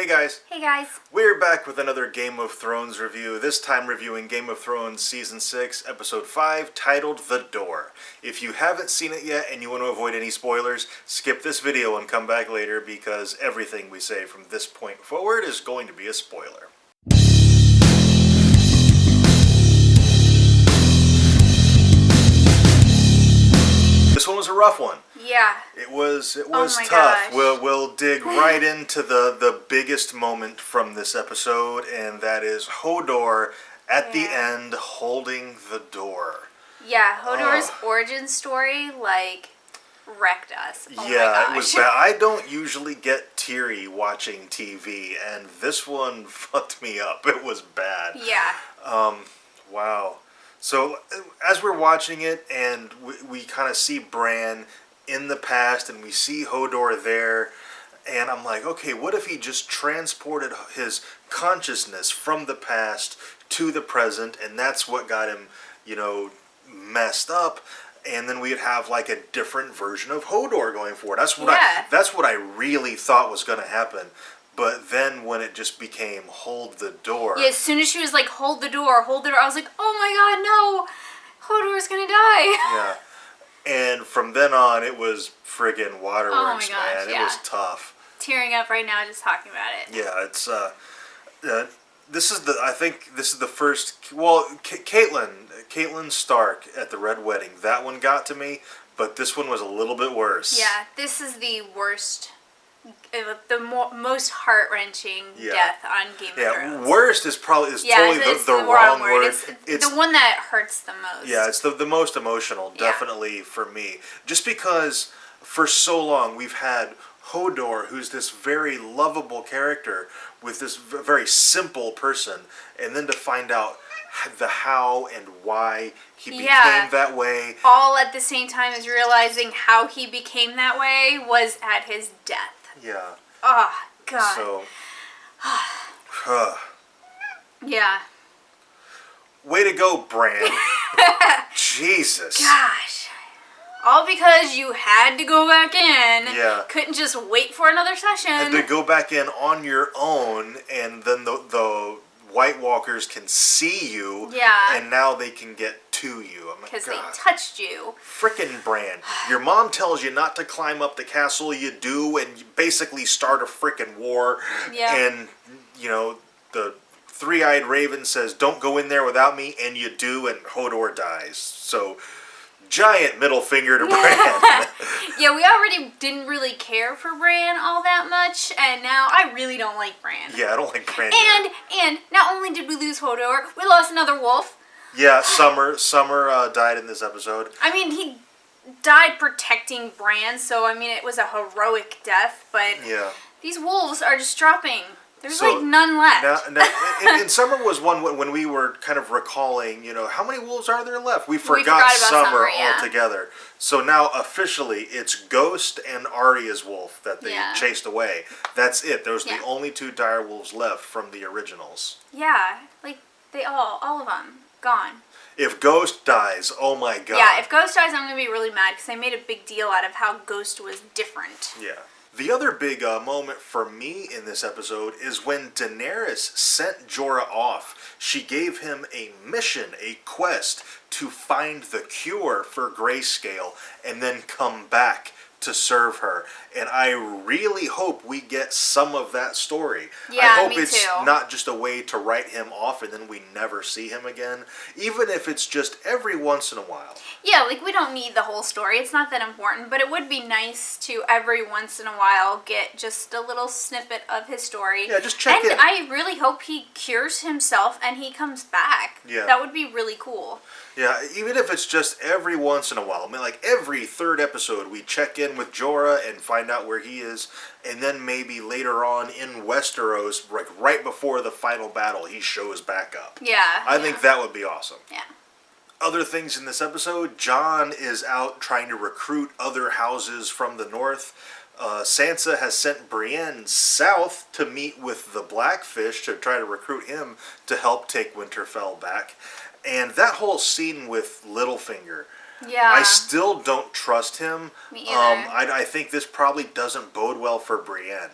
Hey guys. Hey guys. We're back with another Game of Thrones review, this time reviewing Game of Thrones Season 6, Episode 5, titled The Door. If you haven't seen it yet and you want to avoid any spoilers, skip this video and come back later because everything we say from this point forward is going to be a spoiler. This one was a rough one. Yeah. It was Oh my tough. gosh. We'll dig right into the biggest moment from this episode, and that is Hodor at the end holding the door. Yeah, Hodor's origin story, wrecked us. Oh Yeah, my gosh. it was bad. I don't usually get teary watching TV, and this one fucked me up. It was bad. Yeah. Wow. So, as we're watching it, and we kind of see Bran in the past, and we see Hodor there, and I'm like, okay, what if he just transported his consciousness from the past to the present, and that's what got him, messed up, and then we'd have like a different version of Hodor going forward. That's what I really thought was going to happen. But then when it just became hold the door. Yeah, as soon as she was like, hold the door, I was like, oh my god, no! Hodor's gonna die! Yeah. And from then on, it was friggin' waterworks, man. Yeah. It was tough. Tearing up right now just talking about it. Yeah, it's, I think this is the first, well, Catelyn Stark at the Red Wedding, that one got to me, but this one was a little bit worse. Yeah, this is the worst, the most heart-wrenching death on Game of Thrones. Yeah, worst is totally the wrong word. It's the one that hurts the most. Yeah, it's the most emotional, definitely, for me. Just because for so long we've had Hodor, who's this very lovable character with this very simple person, and then to find out the how and why he became that way. All at the same time as realizing how he became that way was at his death. Yeah. Oh, God. So, yeah. Way to go, Bran. Jesus. Gosh. All because you had to go back in. Yeah. Couldn't just wait for another session. Had to go back in on your own, and then the White Walkers can see you. Yeah. And now they can get to you. Because they touched you. Frickin' Bran. Your mom tells you not to climb up the castle, you do, and you basically start a frickin' war. Yeah. And, the three-eyed raven says, don't go in there without me, and you do, and Hodor dies. So, giant middle finger to Bran. Yeah, we already didn't really care for Bran all that much, and now I really don't like Bran. Yeah, I don't like Bran And not only did we lose Hodor, we lost another wolf. Yeah, Summer died in this episode. I mean, he died protecting Bran, so it was a heroic death, but these wolves are just dropping. There's none left. And Summer was one when we were kind of recalling, how many wolves are there left? We forgot Summer altogether. So now officially it's Ghost and Arya's wolf that they chased away. That's it. Those are the only two dire wolves left from the originals. Yeah, all of them, gone. If Ghost dies, oh my god. Yeah, if Ghost dies, I'm going to be really mad because they made a big deal out of how Ghost was different. Yeah. The other big moment for me in this episode is when Daenerys sent Jorah off. She gave him a mission, a quest, to find the cure for grayscale and then come back to serve her. And I really hope we get some of that story. Yeah, I hope me it's too. not just a way to write him off and then we never see him again. Even if it's just every once in a while. Yeah, we don't need the whole story. It's not that important, but it would be nice to every once in a while get just a little snippet of his story. Yeah, just check in. And I really hope he cures himself and he comes back. Yeah. That would be really cool. Yeah, even if it's just every once in a while. Every third episode we check in with Jorah and find out where he is, and then maybe later on in Westeros, right before the final battle, he shows back up. Yeah. I think that would be awesome. Yeah. Other things in this episode, Jon is out trying to recruit other houses from the north. Sansa has sent Brienne south to meet with the Blackfish to try to recruit him to help take Winterfell back. And that whole scene with Littlefinger, Yeah. I still don't trust him. Me either. I think this probably doesn't bode well for Brienne.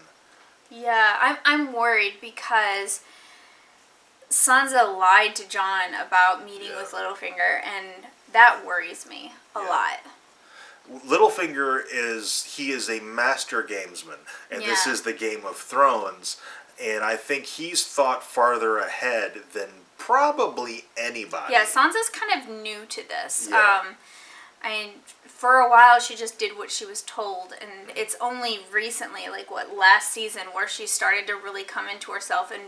Yeah, I'm worried because Sansa lied to Jon about meeting with Littlefinger, and that worries me a lot. Littlefinger is a master gamesman, and this is the Game of Thrones, and I think he's thought farther ahead than probably anybody. Yeah, Sansa's kind of new to this. For a while she just did what she was told, and it's only recently, last season, where she started to really come into herself and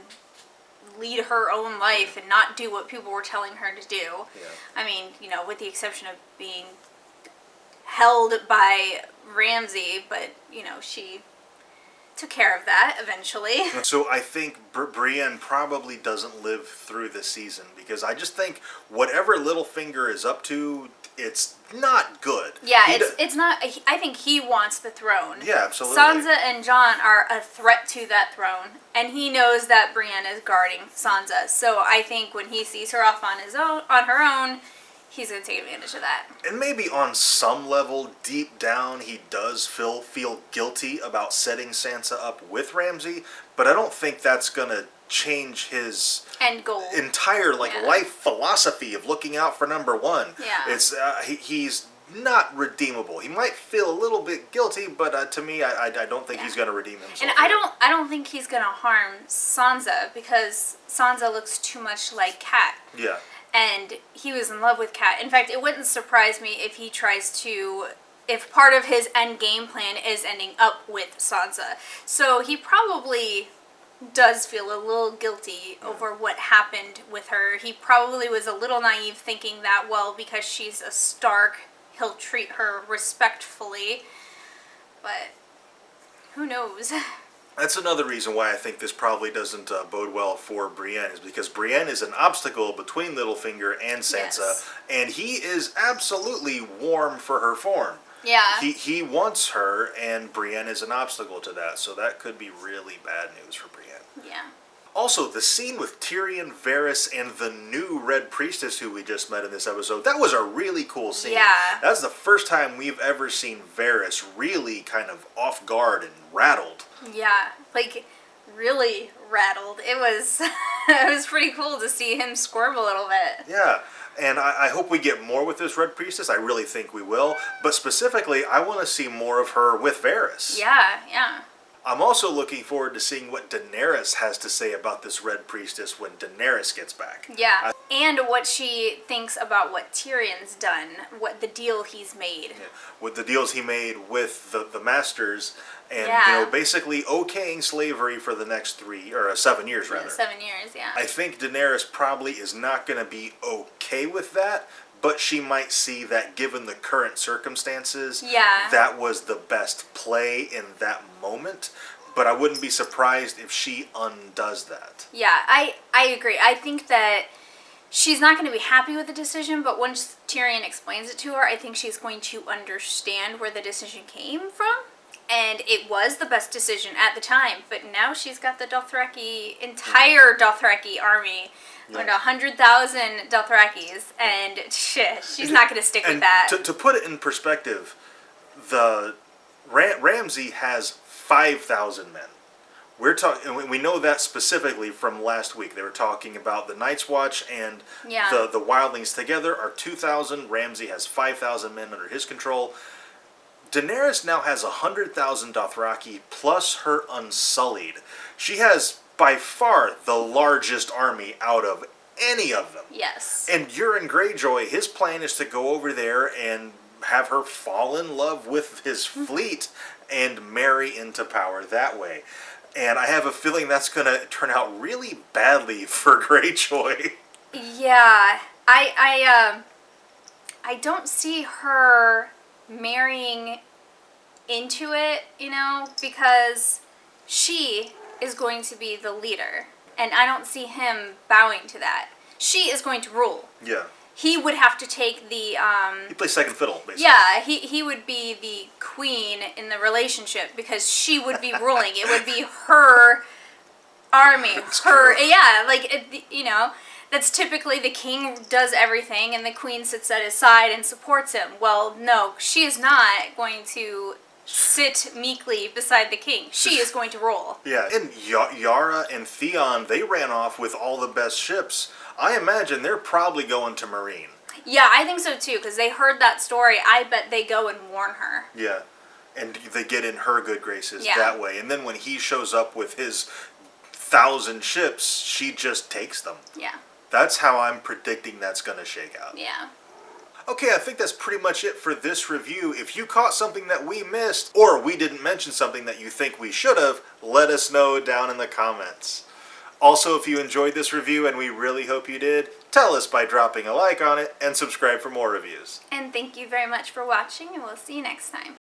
lead her own life and not do what people were telling her to do. Yeah. I mean, with the exception of being held by Ramsay, but, she took care of that eventually. So I think Brienne probably doesn't live through this season, because I just think whatever Littlefinger is up to, it's not good. Yeah, it's not. I think he wants the throne. Yeah, absolutely. Sansa and Jon are a threat to that throne, and he knows that Brienne is guarding Sansa. So I think when he sees her off on her own, he's going to take advantage of that. And maybe on some level, deep down, he does feel guilty about setting Sansa up with Ramsay, but I don't think that's going to change his end goal, entire life philosophy of looking out for number one. Yeah, it's he's not redeemable. He might feel a little bit guilty, but to me, I don't think he's going to redeem himself. And I don't think he's going to harm Sansa, because Sansa looks too much like Cat. Yeah. And he was in love with Cat. In fact, it wouldn't surprise me if he if part of his end game plan is ending up with Sansa. So he probably does feel a little guilty over what happened with her. He probably was a little naive, thinking that, well, because she's a Stark, he'll treat her respectfully. But who knows? That's another reason why I think this probably doesn't bode well for Brienne, is because Brienne is an obstacle between Littlefinger and Sansa, and he is absolutely warm for her form. Yeah. He wants her, and Brienne is an obstacle to that, so that could be really bad news for Brienne. Yeah. Also, the scene with Tyrion, Varys, and the new Red Priestess who we just met in this episode, that was a really cool scene. Yeah. That's the first time we've ever seen Varys really kind of off guard and rattled. Yeah, really rattled. It was it was pretty cool to see him squirm a little bit. Yeah, and I hope we get more with this Red Priestess. I really think we will. But specifically, I want to see more of her with Varys. Yeah, yeah. I'm also looking forward to seeing what Daenerys has to say about this Red Priestess when Daenerys gets back. Yeah, and what she thinks about what Tyrion's done, what the deal he's made. Yeah. With the deals he made with the Masters, and basically okaying slavery for the next 7 years rather. 7 years, yeah. I think Daenerys probably is not going to be okay with that, but she might see that given the current circumstances, that was the best play in that moment. But I wouldn't be surprised if she undoes that. Yeah, I agree. I think that she's not going to be happy with the decision, but once Tyrion explains it to her, I think she's going to understand where the decision came from. And it was the best decision at the time, but now she's got the entire Dothraki army. Like 100,000 Dothrakis, and shit, she's not going to stick with that. To put it in perspective, the Ramsay has 5,000 men. We know that specifically from last week. They were talking about the Night's Watch and the Wildlings together are 2,000. Ramsay has 5,000 men under his control. Daenerys now has 100,000 Dothraki plus her Unsullied. She has by far the largest army out of any of them. Yes. And Euron Greyjoy, his plan is to go over there and have her fall in love with his fleet and marry into power that way. And I have a feeling that's going to turn out really badly for Greyjoy. Yeah. I don't see her marrying into it, because she is going to be the leader, and I don't see him bowing to that. She is going to rule. Yeah. He would have to take the he plays second fiddle, basically. Yeah, he would be the queen in the relationship, because she would be ruling. It would be her army. That's typically the king does everything and the queen sits at his side and supports him. Well, no, she is not going to sit meekly beside the king. She is going to roll. Yeah, and Yara and Theon, they ran off with all the best ships. I imagine they're probably going to Marine. Yeah, I think so too, because they heard that story. I bet they go and warn her. Yeah, and they get in her good graces Yeah. that way. And then when he shows up with his 1,000 ships, she just takes them. Yeah. That's how I'm predicting that's going to shake out. Yeah. Okay, I think that's pretty much it for this review. If you caught something that we missed, or we didn't mention something that you think we should have, let us know down in the comments. Also, if you enjoyed this review, and we really hope you did, tell us by dropping a like on it and subscribe for more reviews. And thank you very much for watching, and we'll see you next time.